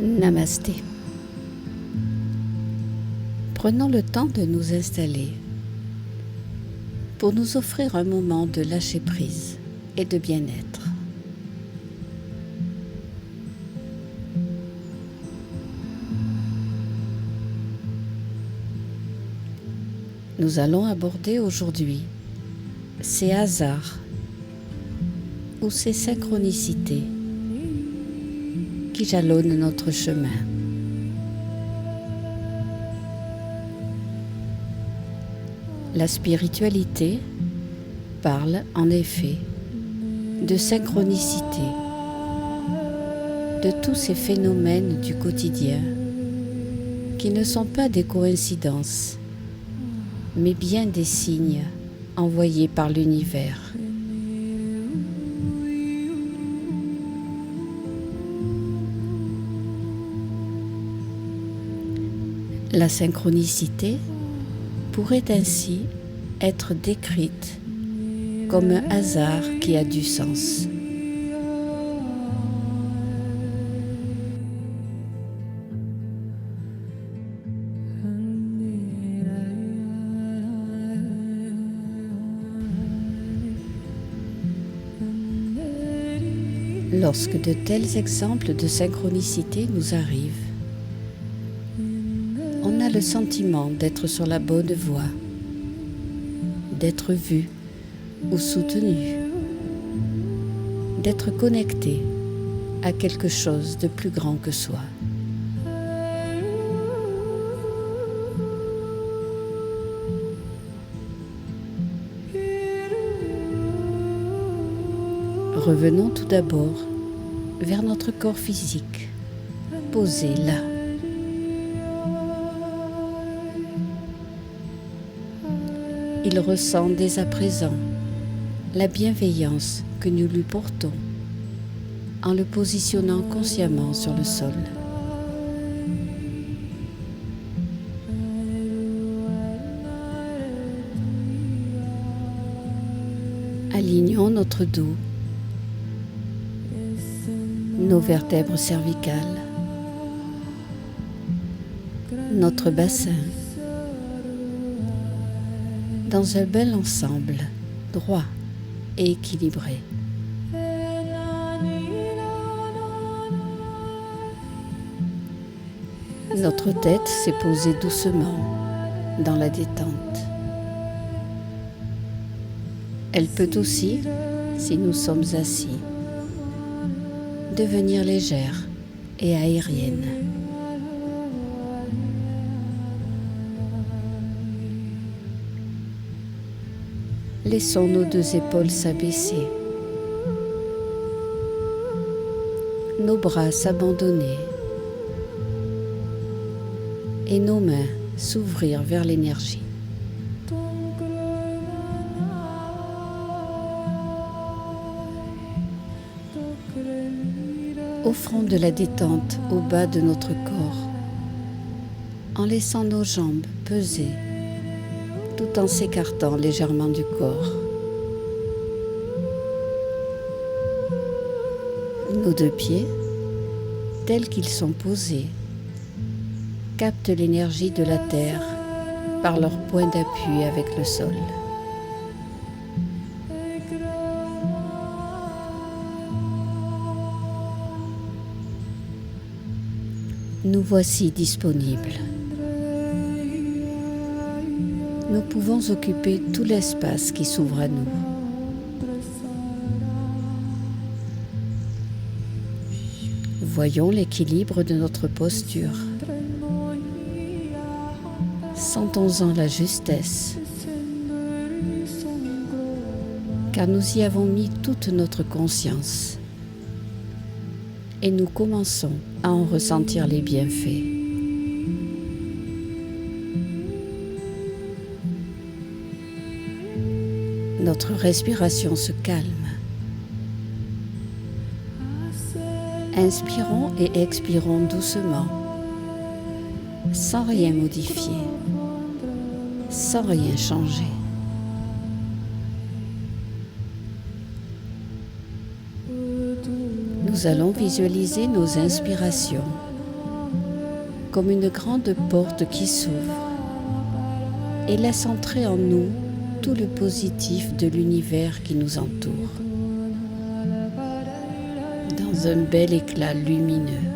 Namasté. Prenons le temps de nous installer pour nous offrir un moment de lâcher-prise et de bien-être. Nous allons aborder aujourd'hui ces hasards ou ces synchronicités qui jalonnent notre chemin. La spiritualité parle en effet de synchronicité, de tous ces phénomènes du quotidien qui ne sont pas des coïncidences, mais bien des signes envoyés par l'univers. La synchronicité pourrait ainsi être décrite comme un hasard qui a du sens. Lorsque de tels exemples de synchronicité nous arrivent, on a le sentiment d'être sur la bonne voie, d'être vu ou soutenu, d'être connecté à quelque chose de plus grand que soi. Revenons tout d'abord vers notre corps physique, posé là. Il ressent dès à présent la bienveillance que nous lui portons en le positionnant consciemment sur le sol. Alignons notre dos, nos vertèbres cervicales, notre bassin, dans un bel ensemble, droit et équilibré. Notre tête s'est posée doucement dans la détente. Elle peut aussi, si nous sommes assis, devenir légère et aérienne. Laissons nos deux épaules s'abaisser, nos bras s'abandonner et nos mains s'ouvrir vers l'énergie. Offrons de la détente au bas de notre corps en laissant nos jambes peser tout en s'écartant légèrement du corps. Nos deux pieds, tels qu'ils sont posés, captent l'énergie de la terre par leur point d'appui avec le sol. Nous voici disponibles. Nous pouvons occuper tout l'espace qui s'ouvre à nous. Voyons l'équilibre de notre posture. Sentons-en la justesse, car nous y avons mis toute notre conscience et nous commençons à en ressentir les bienfaits. Notre respiration se calme. Inspirons et expirons doucement, sans rien modifier, sans rien changer. Nous allons visualiser nos inspirations comme une grande porte qui s'ouvre et laisse entrer en nous tout le positif de l'univers qui nous entoure, dans un bel éclat lumineux.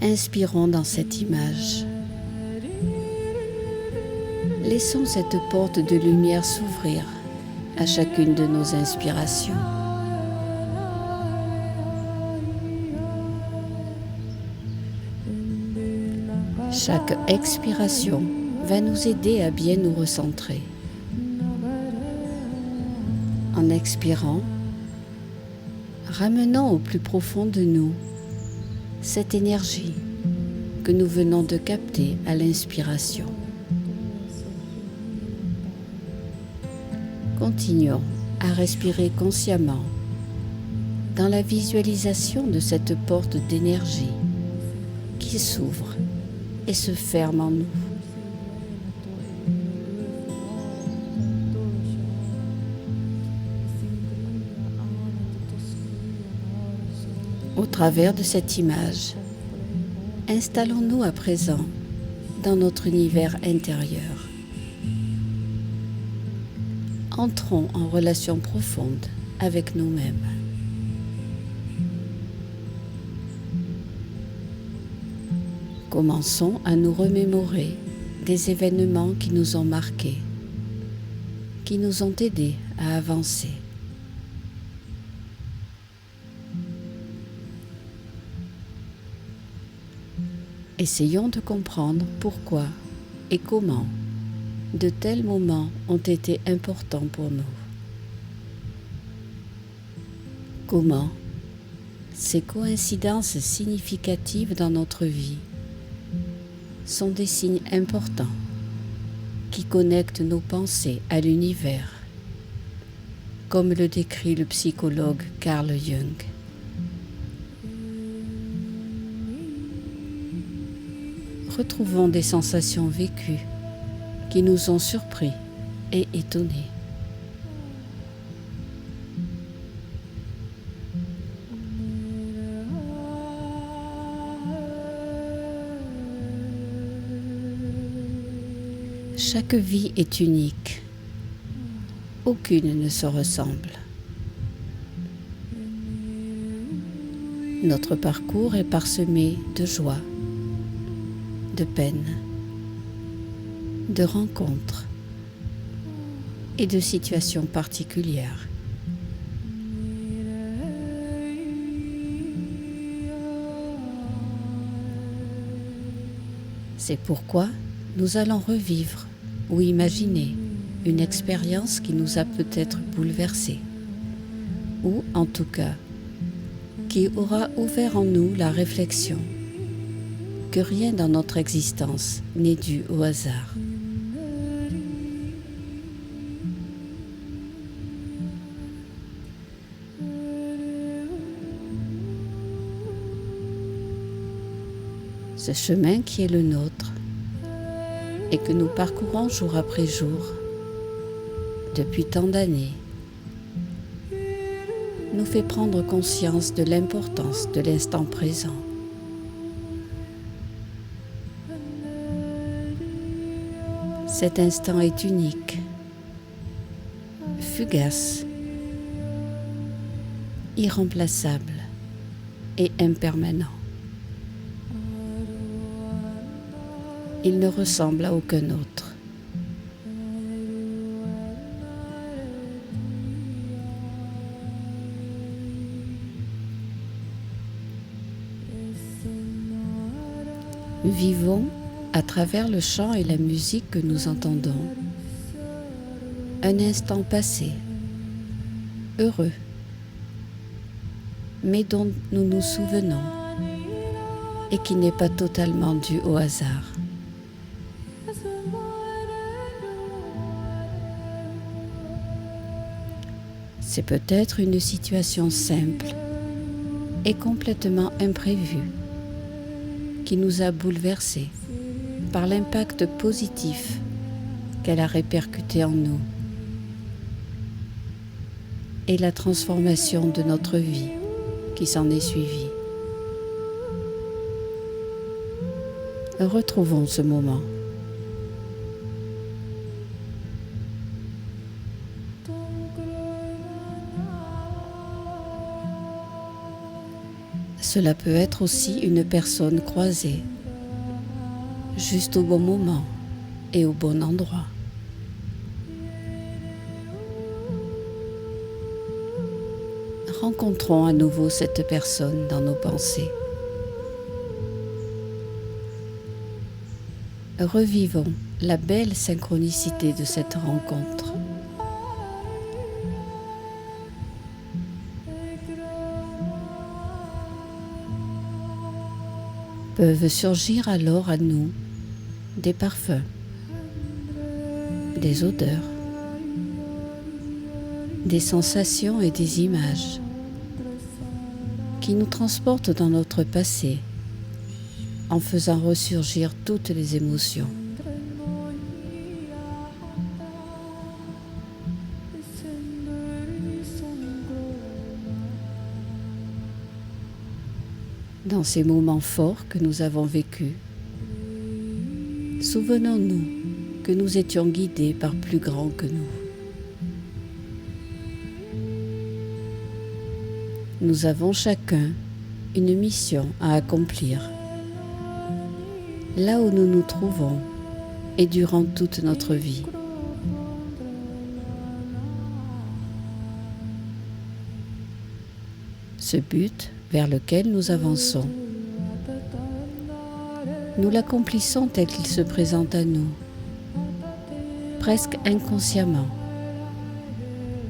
Inspirons dans cette image. Laissons cette porte de lumière s'ouvrir à chacune de nos inspirations. Chaque expiration va nous aider à bien nous recentrer. En expirant, ramenons au plus profond de nous cette énergie que nous venons de capter à l'inspiration. Continuons à respirer consciemment dans la visualisation de cette porte d'énergie qui s'ouvre et se ferme en nous. Au travers de cette image, installons-nous à présent dans notre univers intérieur. Entrons en relation profonde avec nous-mêmes. Commençons à nous remémorer des événements qui nous ont marqués, qui nous ont aidés à avancer. Essayons de comprendre pourquoi et comment de tels moments ont été importants pour nous. Comment ces coïncidences significatives dans notre vie sont des signes importants qui connectent nos pensées à l'univers, comme le décrit le psychologue Carl Jung. Retrouvons des sensations vécues qui nous ont surpris et étonnés. Chaque vie est unique. Aucune ne se ressemble. Notre parcours est parsemé de joie, de peine, de rencontres et de situations particulières. C'est pourquoi nous allons revivre ou imaginer une expérience qui nous a peut-être bouleversés, ou en tout cas, qui aura ouvert en nous la réflexion que rien dans notre existence n'est dû au hasard. Ce chemin qui est le nôtre et que nous parcourons jour après jour depuis tant d'années nous fait prendre conscience de l'importance de l'instant présent. Cet instant est unique, fugace, irremplaçable et impermanent. Il ne ressemble à aucun autre. Vivons à travers le chant et la musique que nous entendons un instant passé, heureux, mais dont nous nous souvenons et qui n'est pas totalement dû au hasard. C'est peut-être une situation simple et complètement imprévue qui nous a bouleversés par l'impact positif qu'elle a répercuté en nous. et la transformation de notre vie qui s'en est suivie. Retrouvons ce moment. Cela peut être aussi une personne croisée, juste au bon moment et au bon endroit. Rencontrons à nouveau cette personne dans nos pensées. Revivons la belle synchronicité de cette rencontre. Peuvent surgir alors à nous des parfums, des odeurs, des sensations et des images qui nous transportent dans notre passé en faisant ressurgir toutes les émotions. Dans ces moments forts que nous avons vécus, souvenons-nous que nous étions guidés par plus grand que nous. Nous avons chacun une mission à accomplir, là où nous nous trouvons et durant toute notre vie. Ce but vers lequel nous avançons, nous l'accomplissons tel qu'il se présente à nous, presque inconsciemment,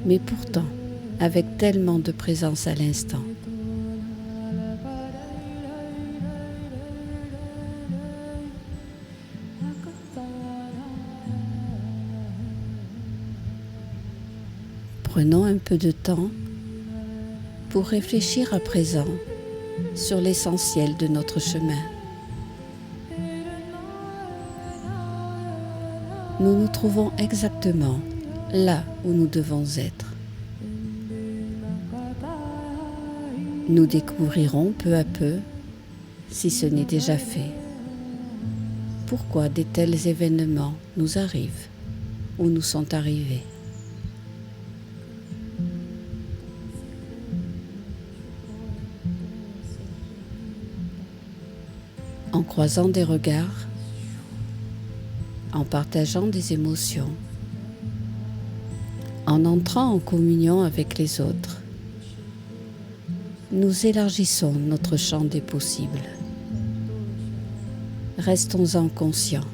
mais pourtant avec tellement de présence à l'instant. Prenons un peu de temps pour réfléchir à présent sur l'essentiel de notre chemin. Nous nous trouvons exactement là où nous devons être. Nous découvrirons peu à peu, si ce n'est déjà fait, pourquoi de tels événements nous arrivent ou nous sont arrivés. En croisant des regards, en partageant des émotions, en entrant en communion avec les autres, nous élargissons notre champ des possibles. Restons-en conscients.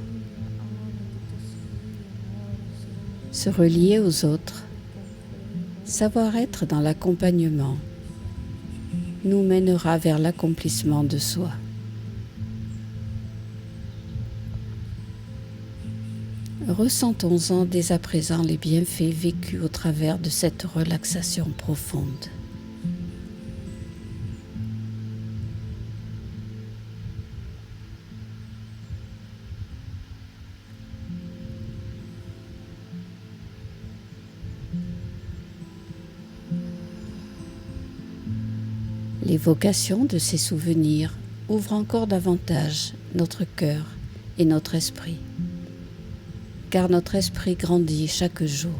Se relier aux autres, savoir être dans l'accompagnement, nous mènera vers l'accomplissement de soi. Ressentons-en dès à présent les bienfaits vécus au travers de cette relaxation profonde. L'évocation de ces souvenirs ouvre encore davantage notre cœur et notre esprit, car notre esprit grandit chaque jour.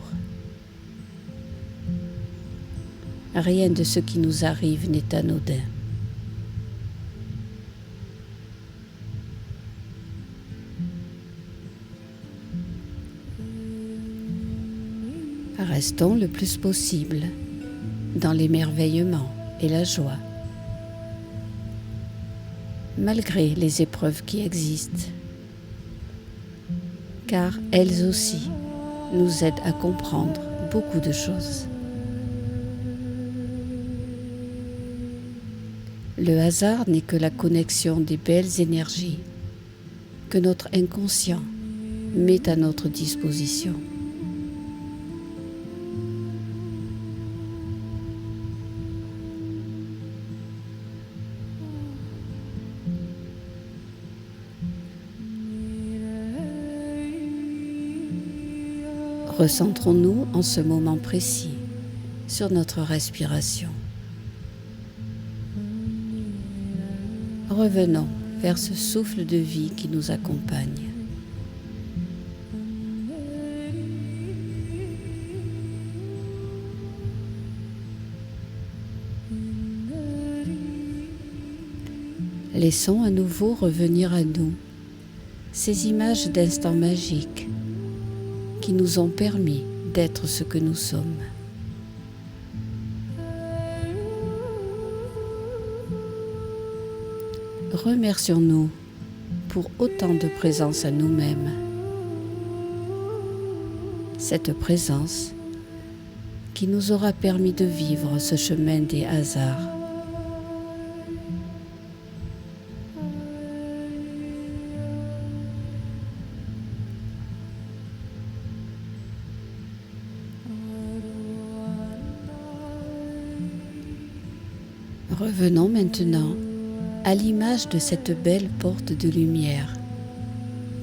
Rien de ce qui nous arrive n'est anodin. Restons le plus possible dans l'émerveillement et la joie, malgré les épreuves qui existent, car elles aussi nous aident à comprendre beaucoup de choses. Le hasard n'est que la connexion des belles énergies que notre inconscient met à notre disposition. Recentrons-nous en ce moment précis sur notre respiration. Revenons vers ce souffle de vie qui nous accompagne. Laissons à nouveau revenir à nous ces images d'instants magiques qui nous ont permis d'être ce que nous sommes. Remercions-nous pour autant de présence à nous-mêmes. Cette présence qui nous aura permis de vivre ce chemin des hasards. Revenons maintenant à l'image de cette belle porte de lumière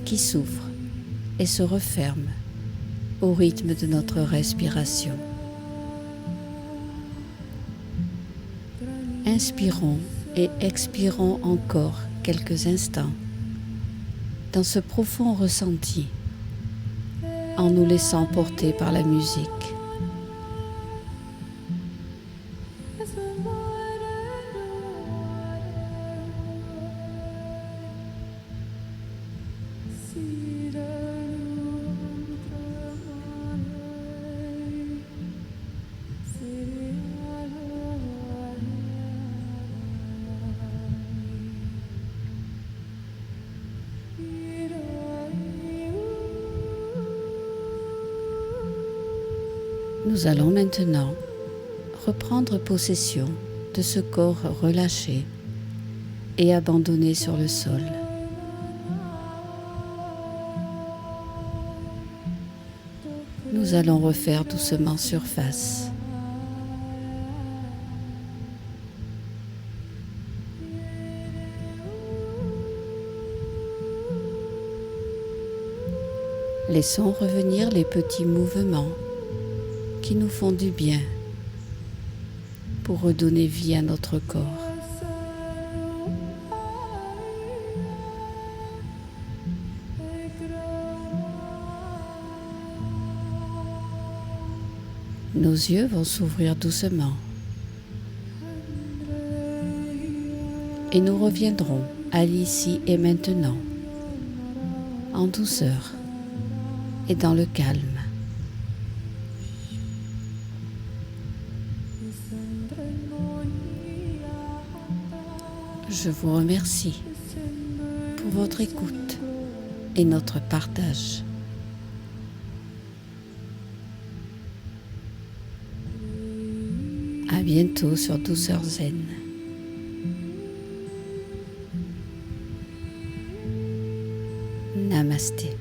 qui s'ouvre et se referme au rythme de notre respiration. Inspirons et expirons encore quelques instants dans ce profond ressenti en nous laissant porter par la musique. Nous allons maintenant reprendre possession de ce corps relâché et abandonné sur le sol. Nous allons refaire doucement surface. Laissons revenir les petits mouvements qui nous font du bien pour redonner vie à notre corps. Nos yeux vont s'ouvrir doucement et nous reviendrons à l'ici et maintenant, en douceur et dans le calme. Je vous remercie pour votre écoute et notre partage. À bientôt sur Douceur Zen. Namasté.